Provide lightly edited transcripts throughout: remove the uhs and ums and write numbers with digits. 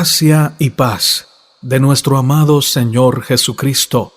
Gracia y paz de nuestro amado Señor Jesucristo,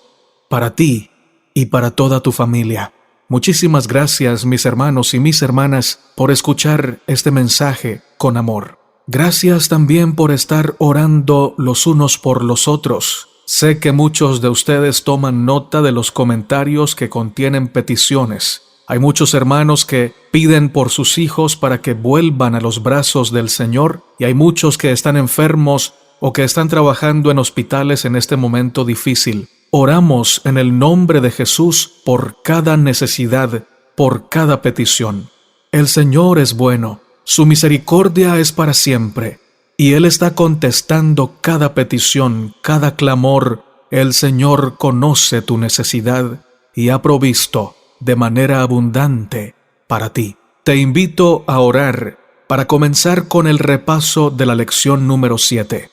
para ti y para toda tu familia. Muchísimas gracias, mis hermanos y mis hermanas, por escuchar este mensaje con amor. Gracias también por estar orando los unos por los otros. Sé que muchos de ustedes toman nota de los comentarios que contienen peticiones. Hay muchos hermanos que piden por sus hijos para que vuelvan a los brazos del Señor, y hay muchos que están enfermos o que están trabajando en hospitales en este momento difícil. Oramos en el nombre de Jesús por cada necesidad, por cada petición. El Señor es bueno, su misericordia es para siempre, y Él está contestando cada petición, cada clamor. El Señor conoce tu necesidad y ha provisto de manera abundante para ti. Te invito a orar para comenzar con el repaso de la lección número 7.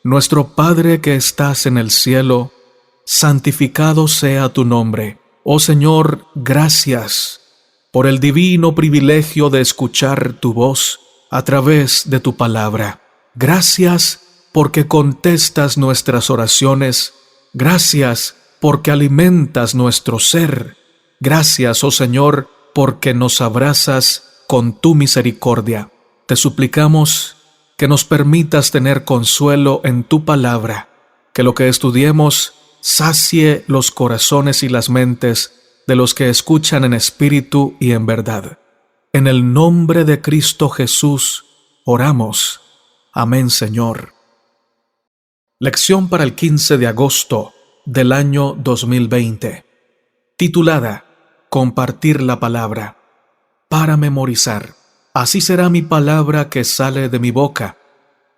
Nuestro Padre que estás en el cielo, santificado sea tu nombre. Oh Señor, gracias por el divino privilegio de escuchar tu voz a través de tu palabra. Gracias porque contestas nuestras oraciones. Gracias porque alimentas nuestro ser. Gracias, oh Señor, porque nos abrazas con tu misericordia. Te suplicamos que nos permitas tener consuelo en tu palabra, que lo que estudiemos sacie los corazones y las mentes de los que escuchan en espíritu y en verdad. En el nombre de Cristo Jesús oramos. Amén, Señor. Lección para el 15 de agosto del año 2020. Titulada Compartir la palabra. Para memorizar. Así será mi palabra que sale de mi boca.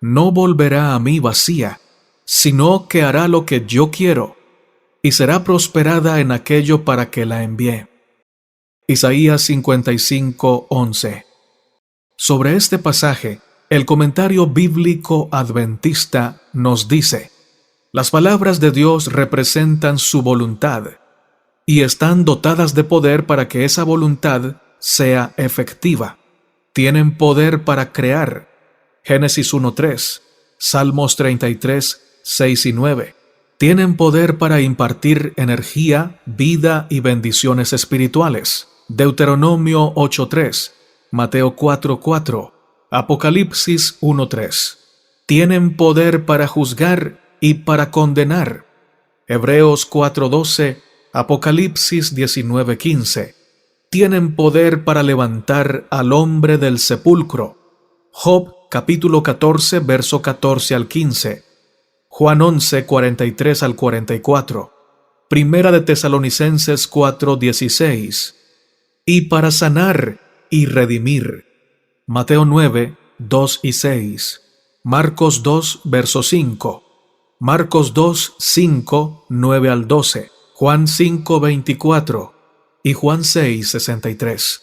No volverá a mí vacía, sino que hará lo que yo quiero, y será prosperada en aquello para que la envié. Isaías 55:11. Sobre este pasaje, el comentario bíblico adventista nos dice: las palabras de Dios representan su voluntad y están dotadas de poder para que esa voluntad sea efectiva. Tienen poder para crear. Génesis 1:3, Salmos 33:6 y 9. Tienen poder para impartir energía, vida y bendiciones espirituales. Deuteronomio 8:3, Mateo 4:4, Apocalipsis 1:3. Tienen poder para juzgar y para condenar. Hebreos 4:12, Apocalipsis 19:15. Tienen poder para levantar al hombre del sepulcro. Job capítulo 14, verso 14 al 15. Juan 11, 43 al 44. Primera de Tesalonicenses 4:16. Y para sanar y redimir. Mateo 9, 2 y 6. Marcos 2, verso 5. Marcos 2, 5, 9 al 12. Juan 5, 24. Y Juan 6, 63.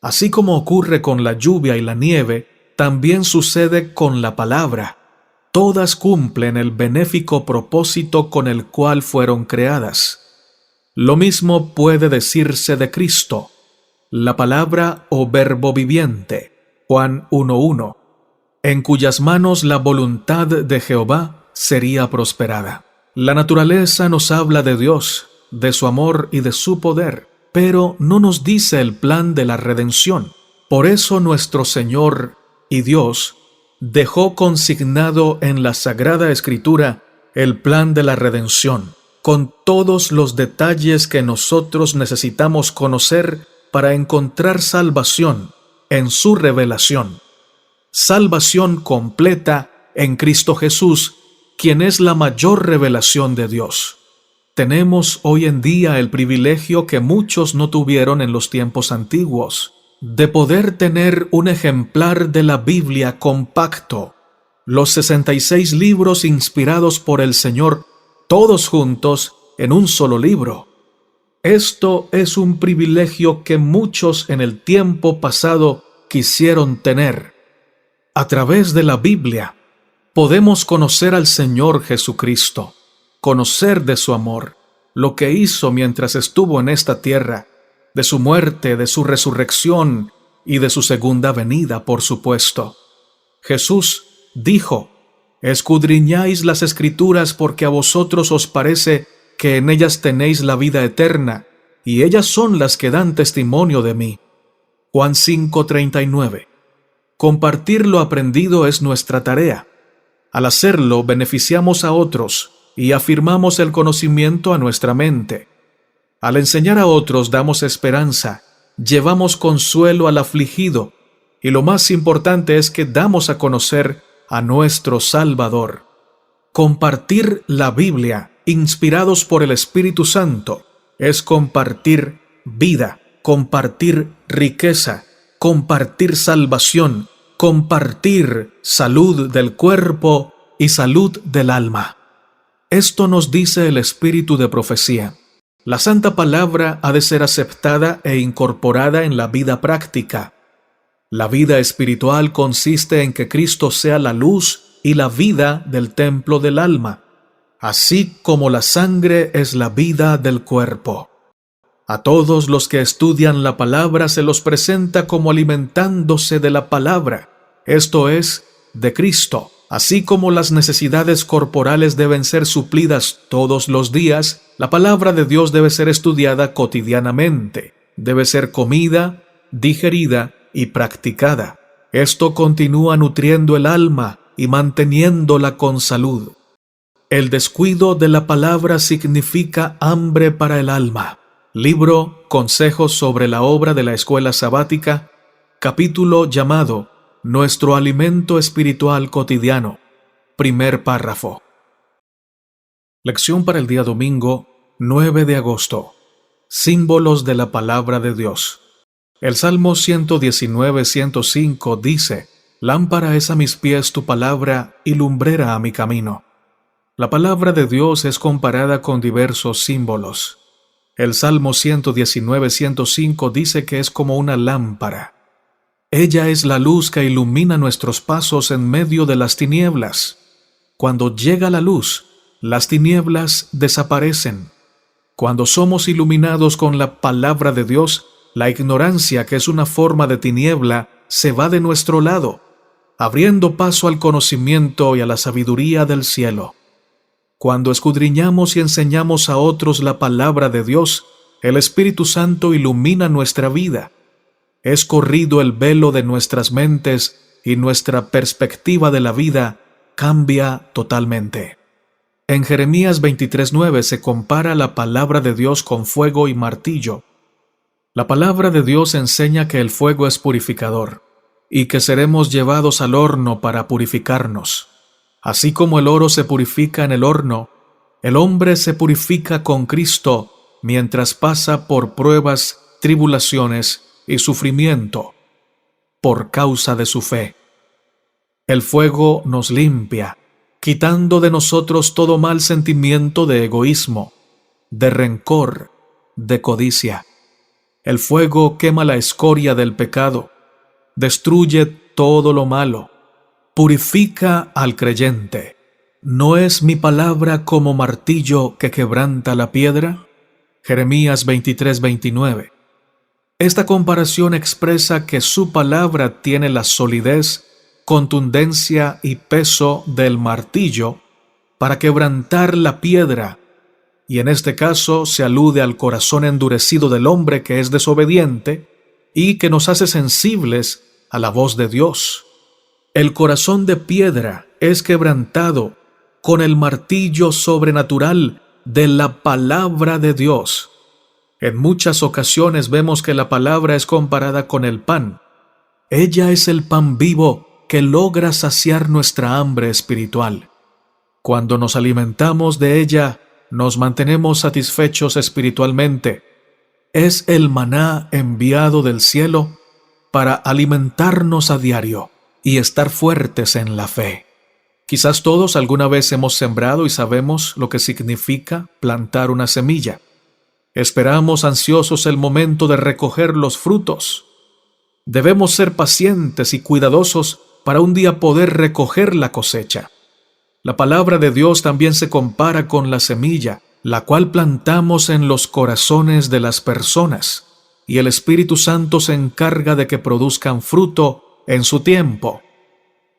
Así como ocurre con la lluvia y la nieve, también sucede con la palabra. Todas cumplen el benéfico propósito con el cual fueron creadas. Lo mismo puede decirse de Cristo, la palabra o verbo viviente, Juan 1:1, en cuyas manos la voluntad de Jehová sería prosperada. La naturaleza nos habla de Dios, de su amor y de su poder, pero no nos dice el plan de la redención. Por eso nuestro Señor y Dios dejó consignado en la Sagrada Escritura el plan de la redención, con todos los detalles que nosotros necesitamos conocer para encontrar salvación en su revelación. Salvación completa en Cristo Jesús, quien es la mayor revelación de Dios. Tenemos hoy en día el privilegio que muchos no tuvieron en los tiempos antiguos, de poder tener un ejemplar de la Biblia compacto, los 66 libros inspirados por el Señor, todos juntos en un solo libro. Esto es un privilegio que muchos en el tiempo pasado quisieron tener. A través de la Biblia podemos conocer al Señor Jesucristo, conocer de su amor, lo que hizo mientras estuvo en esta tierra, de su muerte, de su resurrección y de su segunda venida, por supuesto. Jesús dijo: Escudriñáis las Escrituras porque a vosotros os parece que en ellas tenéis la vida eterna, y ellas son las que dan testimonio de mí. Juan 5:39. Compartir lo aprendido es nuestra tarea. Al hacerlo, beneficiamos a otros y afirmamos el conocimiento a nuestra mente. Al enseñar a otros, damos esperanza, llevamos consuelo al afligido, y lo más importante es que damos a conocer a nuestro Salvador. Compartir la Biblia, inspirados por el Espíritu Santo, es compartir vida, compartir riqueza, compartir salvación, compartir salud del cuerpo y salud del alma. Esto nos dice el espíritu de profecía. La santa palabra ha de ser aceptada e incorporada en la vida práctica. La vida espiritual consiste en que Cristo sea la luz y la vida del templo del alma, así como la sangre es la vida del cuerpo. A todos los que estudian la palabra se los presenta como alimentándose de la palabra, esto es, de Cristo. Así como las necesidades corporales deben ser suplidas todos los días, la palabra de Dios debe ser estudiada cotidianamente, debe ser comida, digerida y practicada. Esto continúa nutriendo el alma y manteniéndola con salud. El descuido de la palabra significa hambre para el alma. Libro Consejos sobre la obra de la Escuela Sabática, capítulo llamado Nuestro alimento espiritual cotidiano. Primer párrafo. Lección para el día domingo, 9 de agosto. Símbolos de la palabra de Dios. El Salmo 119:105 dice: Lámpara es a mis pies tu palabra y lumbrera a mi camino. La palabra de Dios es comparada con diversos símbolos. El Salmo 119:105 dice que es como una lámpara. Ella es la luz que ilumina nuestros pasos en medio de las tinieblas. Cuando llega la luz, las tinieblas desaparecen. Cuando somos iluminados con la palabra de Dios, la ignorancia, que es una forma de tiniebla, se va de nuestro lado, abriendo paso al conocimiento y a la sabiduría del cielo. Cuando escudriñamos y enseñamos a otros la palabra de Dios, el Espíritu Santo ilumina nuestra vida. Es corrido el velo de nuestras mentes y nuestra perspectiva de la vida cambia totalmente. En Jeremías 23:9 se compara la palabra de Dios con fuego y martillo. La palabra de Dios enseña que el fuego es purificador y que seremos llevados al horno para purificarnos. Así como el oro se purifica en el horno, el hombre se purifica con Cristo mientras pasa por pruebas, tribulaciones y sufrimiento por causa de su fe. El fuego nos limpia, quitando de nosotros todo mal sentimiento de egoísmo, de rencor, de codicia. El fuego quema la escoria del pecado, destruye todo lo malo, purifica al creyente. ¿No es mi palabra como martillo que quebranta la piedra? Jeremías 23:29. Esta comparación expresa que su palabra tiene la solidez, contundencia y peso del martillo para quebrantar la piedra, y en este caso se alude al corazón endurecido del hombre que es desobediente y que nos hace sensibles a la voz de Dios. El corazón de piedra es quebrantado con el martillo sobrenatural de la palabra de Dios. En muchas ocasiones vemos que la palabra es comparada con el pan. Ella es el pan vivo que logra saciar nuestra hambre espiritual. Cuando nos alimentamos de ella, nos mantenemos satisfechos espiritualmente. Es el maná enviado del cielo para alimentarnos a diario y estar fuertes en la fe. Quizás todos alguna vez hemos sembrado y sabemos lo que significa plantar una semilla. Esperamos ansiosos el momento de recoger los frutos. Debemos ser pacientes y cuidadosos para un día poder recoger la cosecha. La palabra de Dios también se compara con la semilla, la cual plantamos en los corazones de las personas, y el Espíritu Santo se encarga de que produzcan fruto en su tiempo.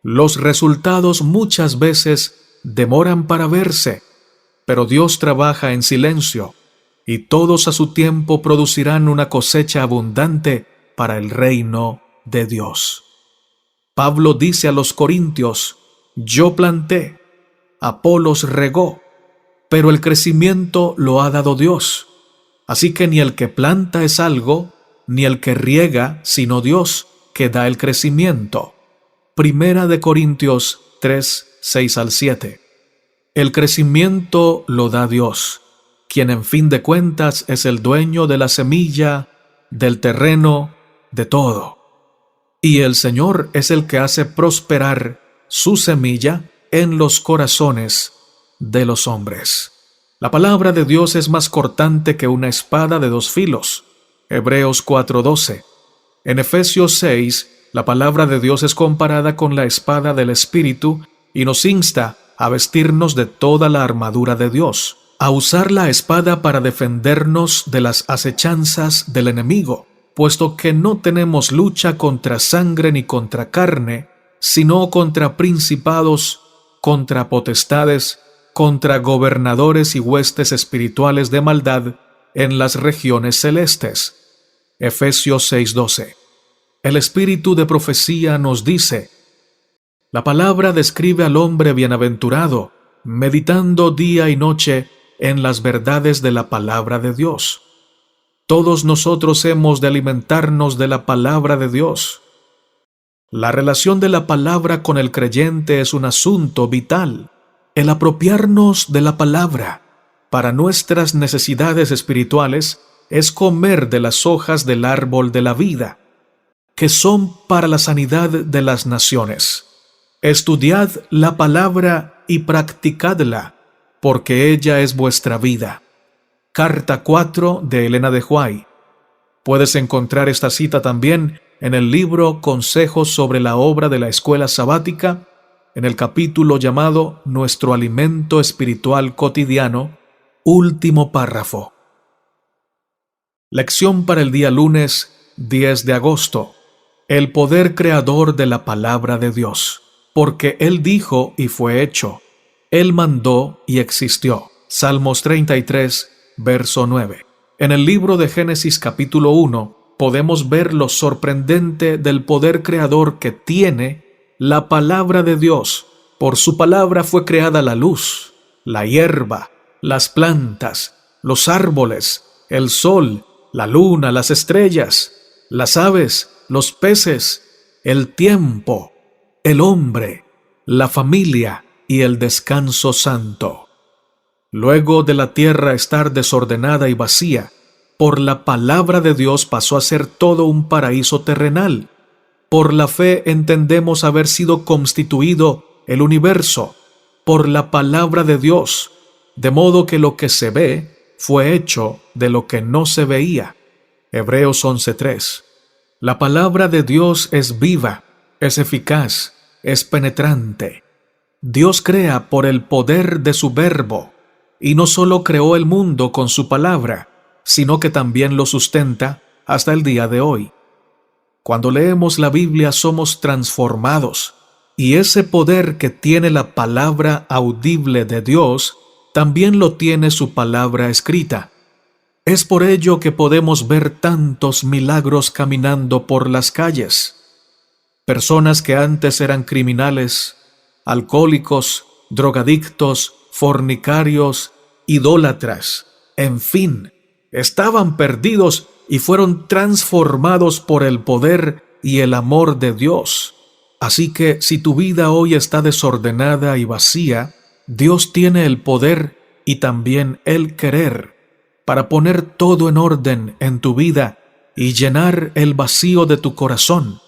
Los resultados muchas veces demoran para verse, pero Dios trabaja en silencio, y todos a su tiempo producirán una cosecha abundante para el reino de Dios. Pablo dice a los corintios: yo planté, Apolos regó, pero el crecimiento lo ha dado Dios. Así que ni el que planta es algo, ni el que riega, sino Dios, que da el crecimiento. Primera de Corintios 3, 6 al 7. El crecimiento lo da Dios, quien en fin de cuentas es el dueño de la semilla, del terreno, de todo. Y el Señor es el que hace prosperar su semilla en los corazones de los hombres. La palabra de Dios es más cortante que una espada de dos filos. Hebreos 4:12. En Efesios 6, la palabra de Dios es comparada con la espada del Espíritu y nos insta a vestirnos de toda la armadura de Dios, a usar la espada para defendernos de las acechanzas del enemigo, puesto que no tenemos lucha contra sangre ni contra carne, sino contra principados, contra potestades, contra gobernadores y huestes espirituales de maldad en las regiones celestes. Efesios 6:12. El espíritu de profecía nos dice: la palabra describe al hombre bienaventurado, meditando día y noche en las verdades de la palabra de Dios. Todos nosotros hemos de alimentarnos de la palabra de Dios. La relación de la palabra con el creyente es un asunto vital. El apropiarnos de la palabra para nuestras necesidades espirituales es comer de las hojas del árbol de la vida, que son para la sanidad de las naciones. Estudiad la palabra y practicadla, porque ella es vuestra vida. Carta 4 de Elena de White. Puedes encontrar esta cita también en el libro Consejos sobre la obra de la escuela sabática, en el capítulo llamado Nuestro alimento espiritual cotidiano, último párrafo. Lección para el día lunes 10 de agosto. El poder creador de la palabra de Dios. Porque Él dijo y fue hecho. Él mandó y existió. Salmos 33, verso 9. En el libro de Génesis capítulo 1 podemos ver lo sorprendente del poder creador que tiene la palabra de Dios. Por su palabra fue creada la luz, la hierba, las plantas, los árboles, el sol, la luna, las estrellas, las aves, los peces, el tiempo, el hombre, la familia y el descanso santo. Luego de la tierra estar desordenada y vacía, por la palabra de Dios pasó a ser todo un paraíso terrenal. Por la fe entendemos haber sido constituido el universo por la palabra de Dios, de modo que lo que se ve fue hecho de lo que no se veía. Hebreos 11:3. La palabra de Dios es viva, es eficaz, es penetrante. Dios crea por el poder de su verbo, y no solo creó el mundo con su palabra, sino que también lo sustenta hasta el día de hoy. Cuando leemos la Biblia somos transformados, y ese poder que tiene la palabra audible de Dios, también lo tiene su palabra escrita. Es por ello que podemos ver tantos milagros caminando por las calles. Personas que antes eran criminales, alcohólicos, drogadictos, fornicarios, idólatras, en fin, estaban perdidos y fueron transformados por el poder y el amor de Dios. Así que si tu vida hoy está desordenada y vacía, Dios tiene el poder y también el querer para poner todo en orden en tu vida y llenar el vacío de tu corazón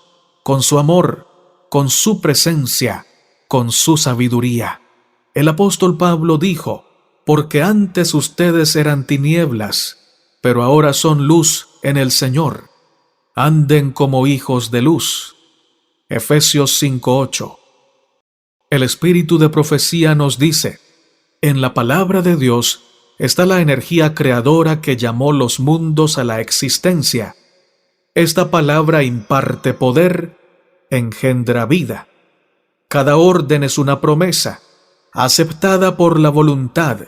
con su amor, con su presencia, con su sabiduría. El apóstol Pablo dijo: porque antes ustedes eran tinieblas, pero ahora son luz en el Señor. Anden como hijos de luz. Efesios 5:8. El espíritu de profecía nos dice: en la palabra de Dios está la energía creadora que llamó los mundos a la existencia. Esta palabra imparte poder, engendra vida. Cada orden es una promesa, aceptada por la voluntad,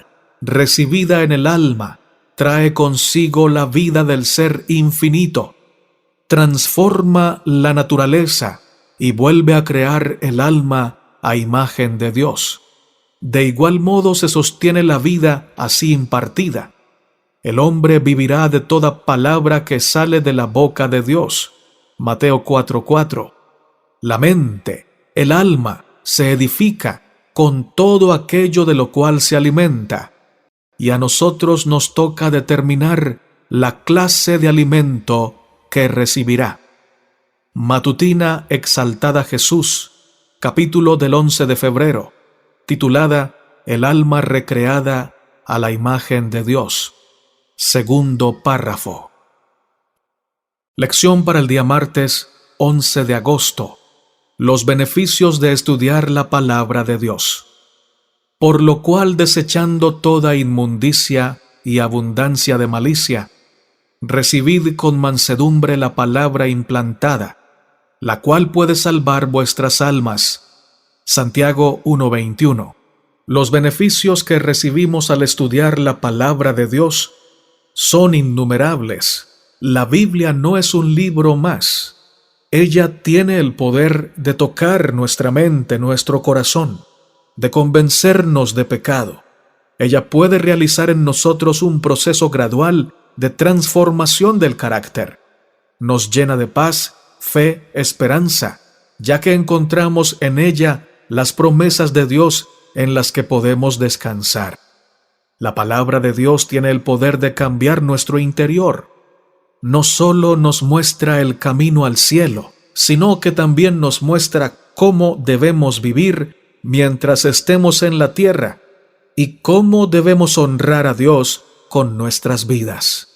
recibida en el alma, trae consigo la vida del Ser infinito, transforma la naturaleza y vuelve a crear el alma a imagen de Dios. De igual modo se sostiene la vida así impartida. El hombre vivirá de toda palabra que sale de la boca de Dios. Mateo 4:4. La mente, el alma, se edifica con todo aquello de lo cual se alimenta, y a nosotros nos toca determinar la clase de alimento que recibirá. Matutina Exaltada Jesús, capítulo del 11 de febrero, titulada El alma recreada a la imagen de Dios. Segundo párrafo. Lección para el día martes 11 de agosto. Los beneficios de estudiar la palabra de Dios. Por lo cual, desechando toda inmundicia y abundancia de malicia, recibid con mansedumbre la palabra implantada, la cual puede salvar vuestras almas. Santiago 1:21. Los beneficios que recibimos al estudiar la palabra de Dios son innumerables. La Biblia no es un libro más. Ella tiene el poder de tocar nuestra mente, nuestro corazón, de convencernos de pecado. Ella puede realizar en nosotros un proceso gradual de transformación del carácter. Nos llena de paz, fe, esperanza, ya que encontramos en ella las promesas de Dios en las que podemos descansar. La palabra de Dios tiene el poder de cambiar nuestro interior. No solo nos muestra el camino al cielo, sino que también nos muestra cómo debemos vivir mientras estemos en la tierra y cómo debemos honrar a Dios con nuestras vidas.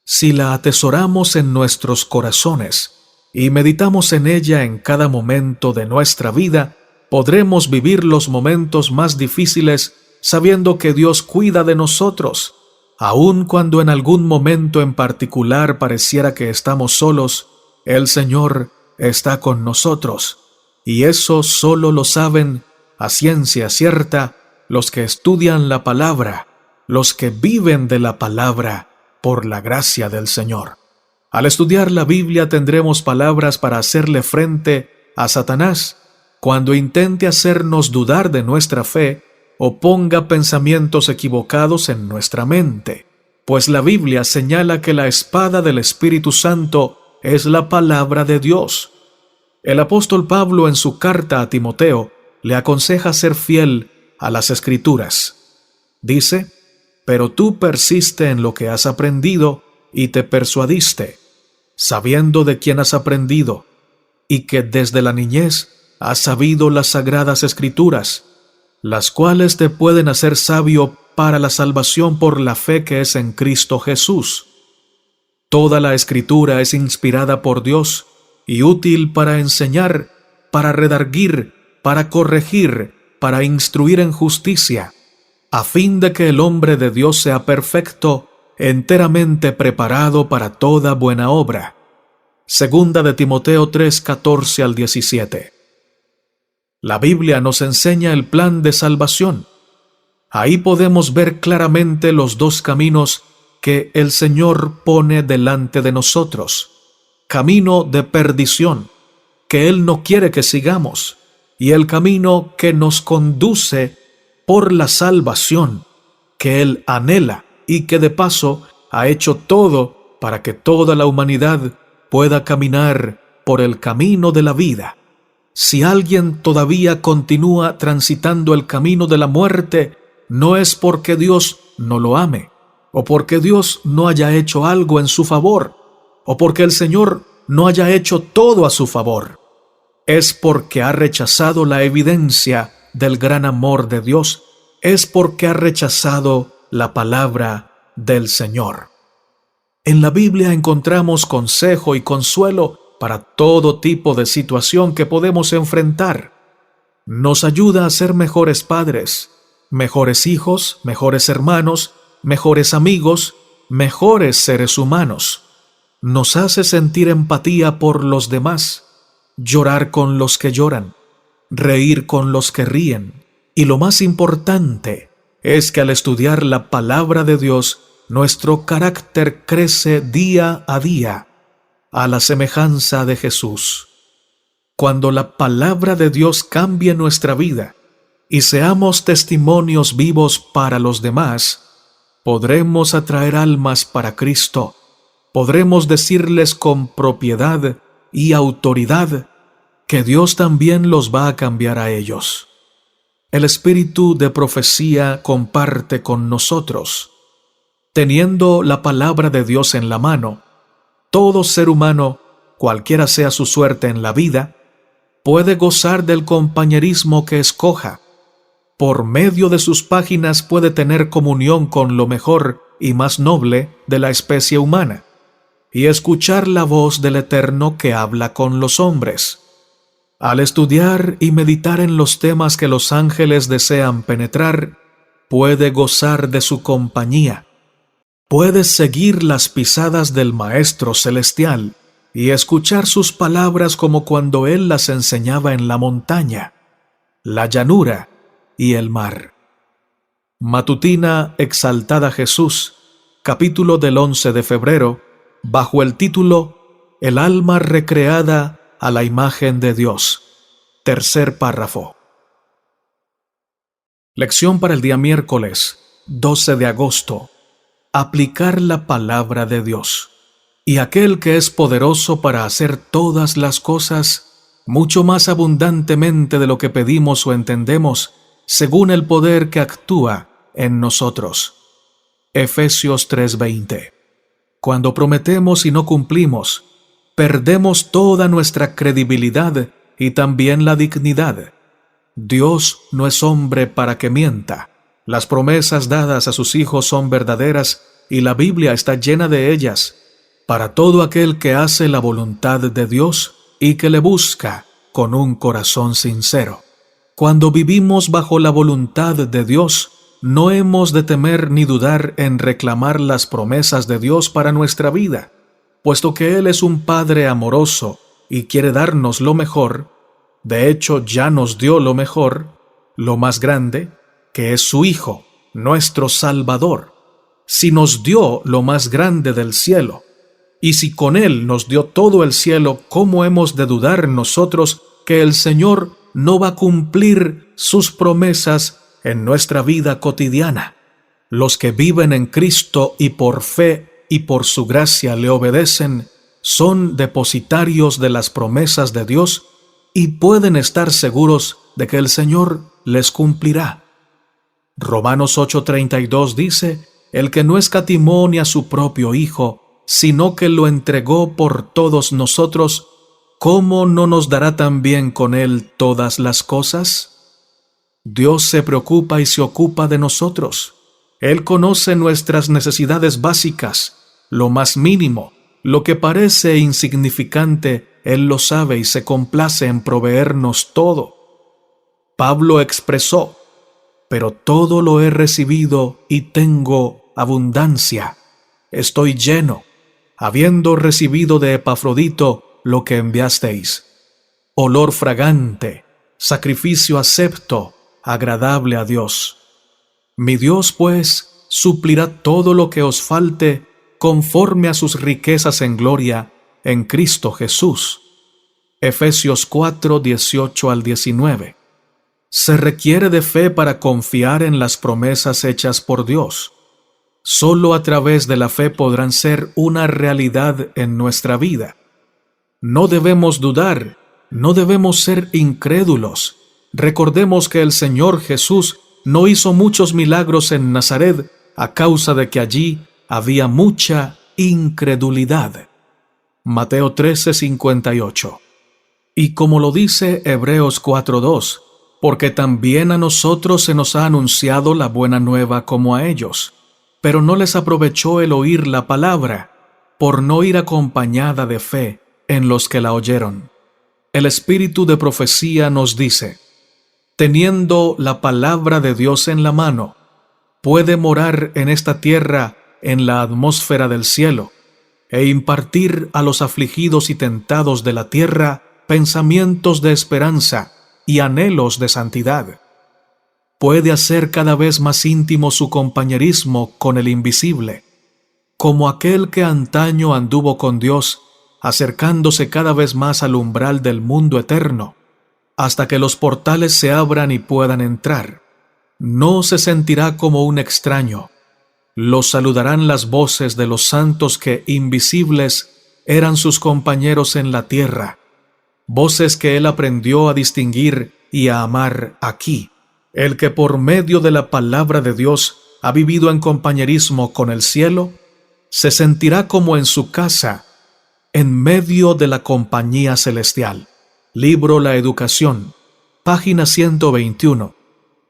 Si la atesoramos en nuestros corazones y meditamos en ella en cada momento de nuestra vida, podremos vivir los momentos más difíciles sabiendo que Dios cuida de nosotros, aun cuando en algún momento en particular pareciera que estamos solos. El Señor está con nosotros, y eso solo lo saben a ciencia cierta los que estudian la palabra, los que viven de la palabra por la gracia del Señor. Al estudiar la Biblia tendremos palabras para hacerle frente a Satanás cuando intente hacernos dudar de nuestra fe o ponga pensamientos equivocados en nuestra mente, pues la Biblia señala que la espada del Espíritu Santo es la palabra de Dios. El apóstol Pablo en su carta a Timoteo le aconseja ser fiel a las Escrituras. Dice: «Pero tú persiste en lo que has aprendido y te persuadiste, sabiendo de quién has aprendido, y que desde la niñez has sabido las sagradas Escrituras, las cuales te pueden hacer sabio para la salvación por la fe que es en Cristo Jesús. Toda la Escritura es inspirada por Dios y útil para enseñar, para redarguir, para corregir, para instruir en justicia, a fin de que el hombre de Dios sea perfecto, enteramente preparado para toda buena obra». Segunda de Timoteo 3:14 al 17. La Biblia nos enseña el plan de salvación. Ahí podemos ver claramente los dos caminos que el Señor pone delante de nosotros: camino de perdición, que Él no quiere que sigamos, y el camino que nos conduce por la salvación, que Él anhela y que de paso ha hecho todo para que toda la humanidad pueda caminar por el camino de la vida. Si alguien todavía continúa transitando el camino de la muerte, no es porque Dios no lo ame, o porque Dios no haya hecho algo en su favor, o porque el Señor no haya hecho todo a su favor. Es porque ha rechazado la evidencia del gran amor de Dios, es porque ha rechazado la palabra del Señor. En la Biblia encontramos consejo y consuelo para todo tipo de situación que podemos enfrentar. Nos ayuda a ser mejores padres, mejores hijos, mejores hermanos, mejores amigos, mejores seres humanos. Nos hace sentir empatía por los demás, llorar con los que lloran, reír con los que ríen. Y lo más importante es que al estudiar la palabra de Dios, nuestro carácter crece día a día a la semejanza de Jesús. Cuando la palabra de Dios cambie nuestra vida y seamos testimonios vivos para los demás, podremos atraer almas para Cristo. Podremos decirles con propiedad y autoridad que Dios también los va a cambiar a ellos. El espíritu de profecía comparte con nosotros. Teniendo la palabra de Dios en la mano, todo ser humano, cualquiera sea su suerte en la vida, puede gozar del compañerismo que escoja. Por medio de sus páginas puede tener comunión con lo mejor y más noble de la especie humana, y escuchar la voz del Eterno que habla con los hombres. Al estudiar y meditar en los temas que los ángeles desean penetrar, puede gozar de su compañía. Puede seguir las pisadas del Maestro Celestial y escuchar sus palabras como cuando Él las enseñaba en la montaña, la llanura y el mar. Matutina Exaltada Jesús, capítulo del 11 de febrero, bajo el título El alma recreada a la imagen de Dios. Tercer párrafo. Lección para el día miércoles, 12 de agosto. Aplicar la palabra de Dios. Y aquel que es poderoso para hacer todas las cosas, mucho más abundantemente de lo que pedimos o entendemos, según el poder que actúa en nosotros. Efesios 3:20. Cuando prometemos y no cumplimos, perdemos toda nuestra credibilidad y también la dignidad. Dios no es hombre para que mienta. Las promesas dadas a sus hijos son verdaderas y la Biblia está llena de ellas para todo aquel que hace la voluntad de Dios y que le busca con un corazón sincero. Cuando vivimos bajo la voluntad de Dios, no hemos de temer ni dudar en reclamar las promesas de Dios para nuestra vida, puesto que Él es un Padre amoroso y quiere darnos lo mejor. De hecho, ya nos dio lo mejor, lo más grande, que es su Hijo, nuestro Salvador. Si nos dio lo más grande del cielo, y si con Él nos dio todo el cielo, ¿cómo hemos de dudar nosotros que el Señor no va a cumplir sus promesas en nuestra vida cotidiana? Los que viven en Cristo y por fe y por su gracia le obedecen, son depositarios de las promesas de Dios y pueden estar seguros de que el Señor les cumplirá. Romanos 8:32 dice: el que no escatimó ni a su propio Hijo, sino que lo entregó por todos nosotros, ¿cómo no nos dará también con Él todas las cosas? Dios se preocupa y se ocupa de nosotros. Él conoce nuestras necesidades básicas, lo más mínimo, lo que parece insignificante, Él lo sabe y se complace en proveernos todo. Pablo expresó: pero todo lo he recibido y tengo abundancia. Estoy lleno, habiendo recibido de Epafrodito lo que enviasteis. Olor fragante, sacrificio acepto, agradable a Dios. Mi Dios, pues, suplirá todo lo que os falte conforme a sus riquezas en gloria en Cristo Jesús. Efesios 4:18 al 19. Se requiere de fe para confiar en las promesas hechas por Dios. Solo a través de la fe podrán ser una realidad en nuestra vida. No debemos dudar, no debemos ser incrédulos. Recordemos que el Señor Jesús no hizo muchos milagros en Nazaret a causa de que allí había mucha incredulidad. Mateo 13:58. Y como lo dice Hebreos 4:2, porque también a nosotros se nos ha anunciado la buena nueva como a ellos, pero no les aprovechó el oír la palabra, por no ir acompañada de fe en los que la oyeron. El espíritu de profecía nos dice: teniendo la palabra de Dios en la mano, puede morar en esta tierra en la atmósfera del cielo, e impartir a los afligidos y tentados de la tierra pensamientos de esperanza y anhelos de santidad. Puede hacer cada vez más íntimo su compañerismo con el invisible, como aquel que antaño anduvo con Dios, acercándose cada vez más al umbral del mundo eterno, hasta que los portales se abran y puedan entrar. No se sentirá como un extraño. Los saludarán las voces de los santos que, invisibles, eran sus compañeros en la tierra, voces que él aprendió a distinguir y a amar aquí. El que por medio de la palabra de Dios ha vivido en compañerismo con el cielo, se sentirá como en su casa, en medio de la compañía celestial. Libro La Educación, página 121,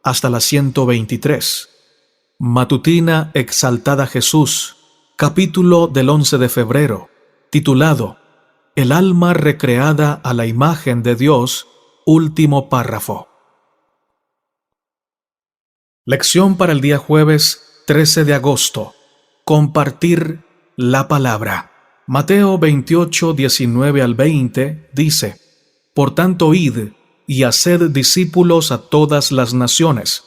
hasta la 123. Matutina Exaltada Jesús, capítulo del 11 de febrero, titulado El alma recreada a la imagen de Dios, último párrafo. Lección para el día jueves 13 de agosto. Compartir la palabra. Mateo 28, 19 al 20 dice: Por tanto, id y haced discípulos a todas las naciones,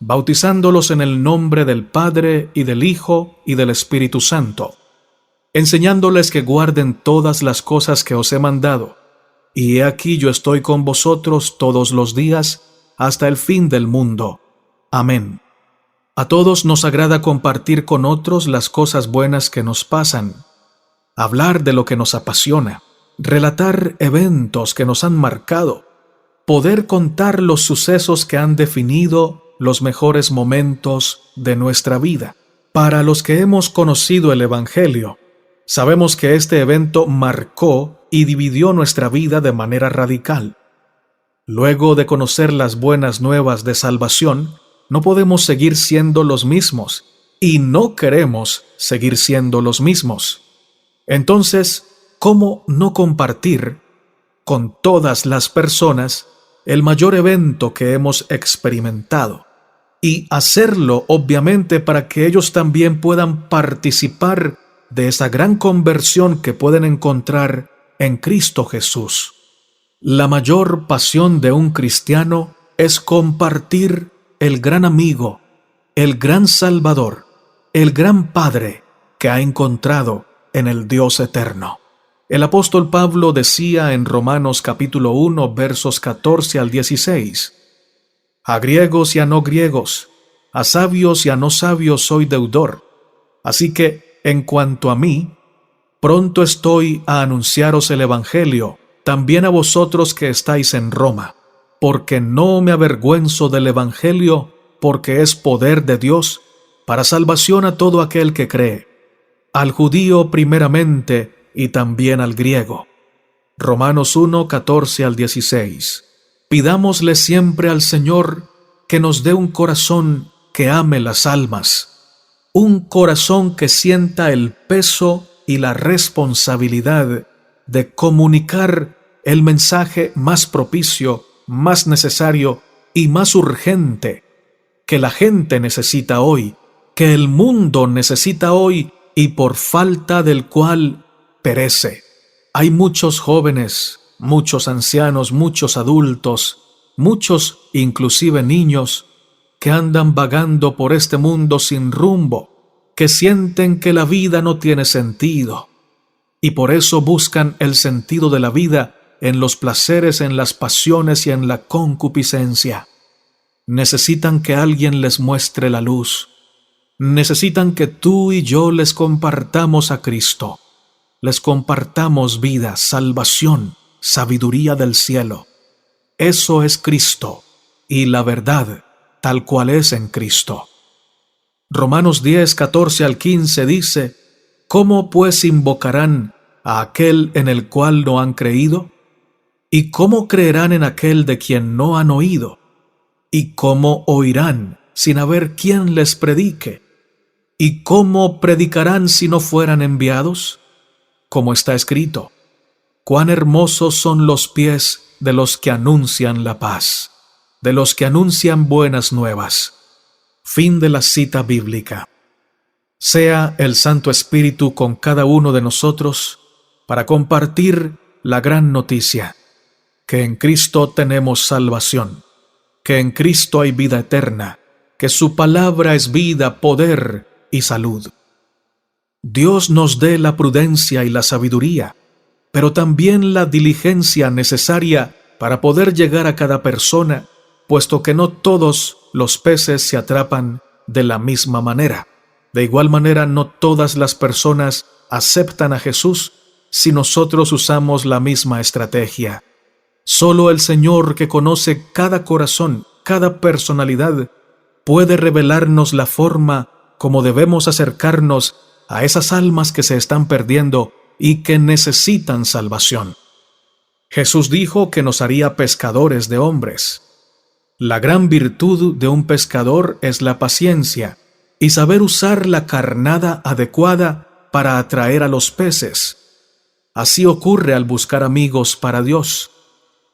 bautizándolos en el nombre del Padre y del Hijo y del Espíritu Santo, enseñándoles que guarden todas las cosas que os he mandado. Y he aquí yo estoy con vosotros todos los días hasta el fin del mundo. Amén. A todos nos agrada compartir con otros las cosas buenas que nos pasan, hablar de lo que nos apasiona, relatar eventos que nos han marcado, poder contar los sucesos que han definido los mejores momentos de nuestra vida. Para los que hemos conocido el Evangelio, sabemos que este evento marcó y dividió nuestra vida de manera radical. Luego de conocer las buenas nuevas de salvación, no podemos seguir siendo los mismos y no queremos seguir siendo los mismos. Entonces, ¿cómo no compartir con todas las personas el mayor evento que hemos experimentado? Y hacerlo, obviamente, para que ellos también puedan participar de esa gran conversión que pueden encontrar en Cristo Jesús. La mayor pasión de un cristiano es compartir el gran amigo, el gran Salvador, el gran Padre que ha encontrado en el Dios eterno. El apóstol Pablo decía en Romanos capítulo 1, versos 14 al 16, A griegos y a no griegos, a sabios y a no sabios soy deudor. Así que, en cuanto a mí, pronto estoy a anunciaros el Evangelio, también a vosotros que estáis en Roma, porque no me avergüenzo del Evangelio, porque es poder de Dios para salvación a todo aquel que cree, al judío primeramente y también al griego. Romanos 1, 14 al 16. Pidámosle siempre al Señor que nos dé un corazón que ame las almas, un corazón que sienta el peso y la responsabilidad de comunicar el mensaje más propicio, más necesario y más urgente que la gente necesita hoy, que el mundo necesita hoy y por falta del cual perece. Hay muchos jóvenes, muchos ancianos, muchos adultos, muchos inclusive niños que andan vagando por este mundo sin rumbo, que sienten que la vida no tiene sentido y por eso buscan el sentido de la vida en los placeres, en las pasiones y en la concupiscencia. Necesitan que alguien les muestre la luz. Necesitan que tú y yo les compartamos a Cristo. Les compartamos vida, salvación, sabiduría del cielo. Eso es Cristo y la verdad tal cual es en Cristo. Romanos 10, 14 al 15 dice: ¿Cómo pues invocarán a aquel en el cual no han creído? ¿Y cómo creerán en aquel de quien no han oído? ¿Y cómo oirán sin haber quien les predique? ¿Y cómo predicarán si no fueran enviados? Como está escrito: cuán hermosos son los pies de los que anuncian la paz, de los que anuncian buenas nuevas. Fin de la cita bíblica. Sea el Santo Espíritu con cada uno de nosotros para compartir la gran noticia, que en Cristo tenemos salvación, que en Cristo hay vida eterna, que su palabra es vida, poder y salud. Dios nos dé la prudencia y la sabiduría, pero también la diligencia necesaria para poder llegar a cada persona, puesto que no todos los peces se atrapan de la misma manera. De igual manera, no todas las personas aceptan a Jesús si nosotros usamos la misma estrategia. Solo el Señor, que conoce cada corazón, cada personalidad, puede revelarnos la forma como debemos acercarnos a esas almas que se están perdiendo y que necesitan salvación. Jesús dijo que nos haría pescadores de hombres. La gran virtud de un pescador es la paciencia y saber usar la carnada adecuada para atraer a los peces. Así ocurre al buscar amigos para Dios.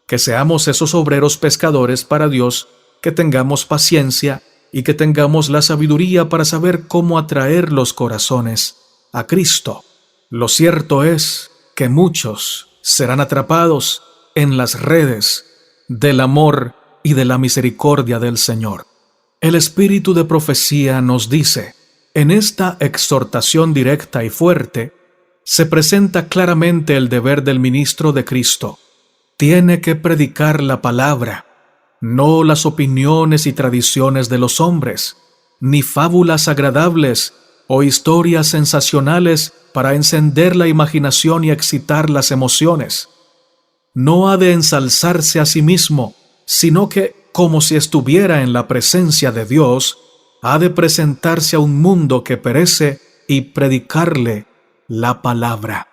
Que seamos esos obreros pescadores para Dios, que tengamos paciencia y que tengamos la sabiduría para saber cómo atraer los corazones a Cristo. Lo cierto es que muchos serán atrapados en las redes del amor y de la misericordia del Señor. El espíritu de profecía nos dice, en esta exhortación directa y fuerte, se presenta claramente el deber del ministro de Cristo. Tiene que predicar la palabra, no las opiniones y tradiciones de los hombres, ni fábulas agradables o historias sensacionales para encender la imaginación y excitar las emociones. No ha de ensalzarse a sí mismo, sino que, como si estuviera en la presencia de Dios, ha de presentarse a un mundo que perece y predicarle la palabra.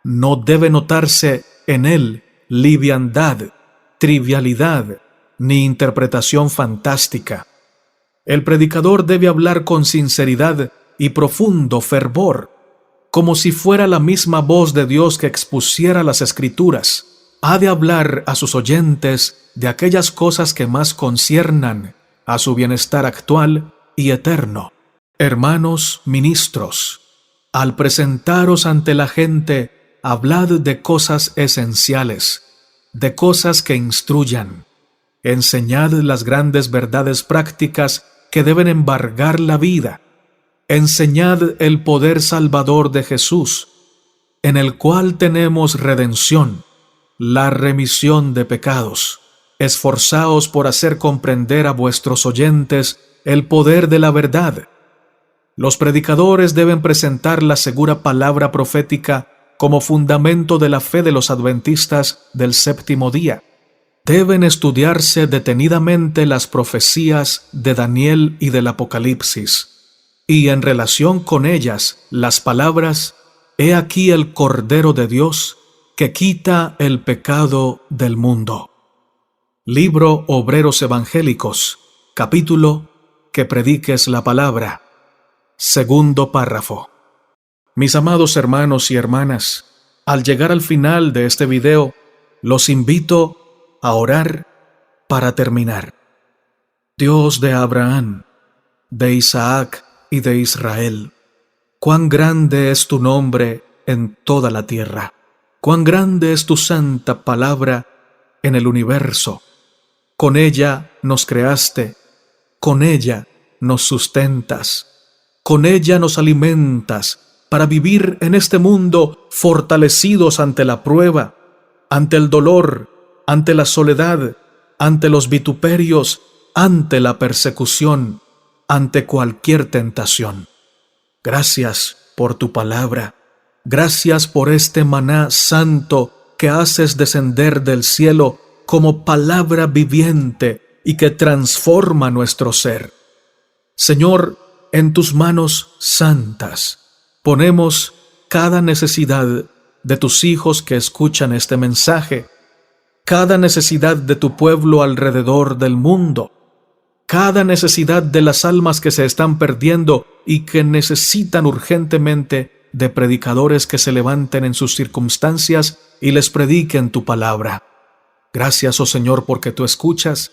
No debe notarse en él liviandad, trivialidad, ni interpretación fantástica. El predicador debe hablar con sinceridad y profundo fervor, como si fuera la misma voz de Dios que expusiera las Escrituras. Ha de hablar a sus oyentes de aquellas cosas que más conciernan a su bienestar actual y eterno. Hermanos ministros, al presentaros ante la gente, hablad de cosas esenciales, de cosas que instruyan. Enseñad las grandes verdades prácticas que deben embargar la vida. Enseñad el poder salvador de Jesús, en el cual tenemos redención, la remisión de pecados. Esforzaos por hacer comprender a vuestros oyentes el poder de la verdad. Los predicadores deben presentar la segura palabra profética como fundamento de la fe de los adventistas del séptimo día. Deben estudiarse detenidamente las profecías de Daniel y del Apocalipsis, y en relación con ellas las palabras: «He aquí el Cordero de Dios, que quita el pecado del mundo». Libro Obreros Evangélicos, capítulo «Que prediques la palabra». Segundo párrafo. Mis amados hermanos y hermanas, al llegar al final de este video, los invito a orar para terminar. Dios de Abraham, de Isaac y de Israel, cuán grande es tu nombre en toda la tierra, cuán grande es tu santa palabra en el universo. Con ella nos creaste, con ella nos sustentas, con ella nos alimentas para vivir en este mundo fortalecidos ante la prueba, ante el dolor, ante la soledad, ante los vituperios, ante la persecución, ante cualquier tentación. Gracias por tu palabra. Gracias por este maná santo que haces descender del cielo como palabra viviente y que transforma nuestro ser. Señor, en tus manos santas ponemos cada necesidad de tus hijos que escuchan este mensaje, cada necesidad de tu pueblo alrededor del mundo, cada necesidad de las almas que se están perdiendo y que necesitan urgentemente de predicadores que se levanten en sus circunstancias y les prediquen tu palabra. Gracias, oh Señor, porque tú escuchas.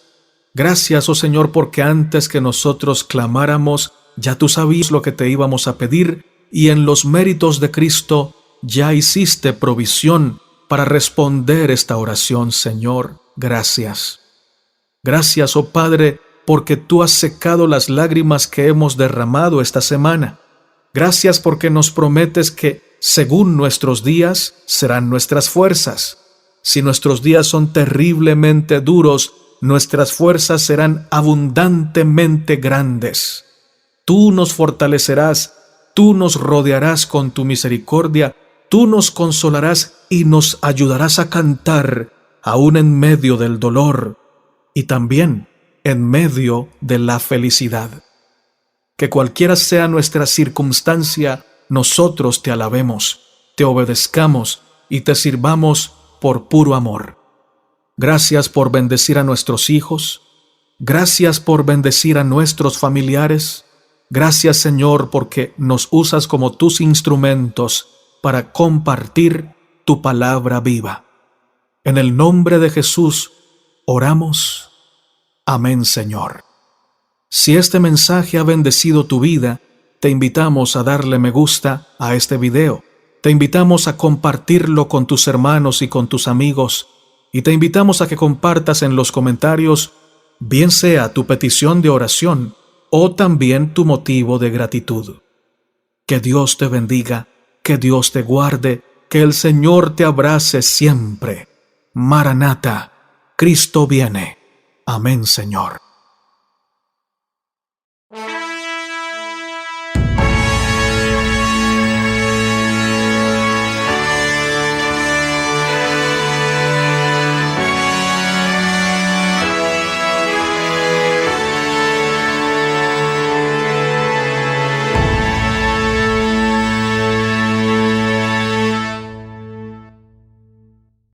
Gracias, oh Señor, porque antes que nosotros clamáramos, ya tú sabías lo que te íbamos a pedir, y en los méritos de Cristo ya hiciste provisión para responder esta oración, Señor. Gracias. Gracias, oh Padre, porque tú has secado las lágrimas que hemos derramado esta semana. Gracias porque nos prometes que, según nuestros días, serán nuestras fuerzas. Si nuestros días son terriblemente duros, nuestras fuerzas serán abundantemente grandes. Tú nos fortalecerás, tú nos rodearás con tu misericordia, tú nos consolarás y nos ayudarás a cantar, aún en medio del dolor y también en medio de la felicidad. Que cualquiera sea nuestra circunstancia, nosotros te alabemos, te obedezcamos y te sirvamos por puro amor. Gracias por bendecir a nuestros hijos. Gracias por bendecir a nuestros familiares. Gracias, Señor, porque nos usas como tus instrumentos para compartir tu palabra viva. En el nombre de Jesús oramos. Amén, Señor. Si este mensaje ha bendecido tu vida, te invitamos a darle me gusta a este video. Te invitamos a compartirlo con tus hermanos y con tus amigos. Y te invitamos a que compartas en los comentarios, bien sea tu petición de oración o también tu motivo de gratitud. Que Dios te bendiga, que Dios te guarde, que el Señor te abrace siempre. Maranata, Cristo viene. Amén, Señor.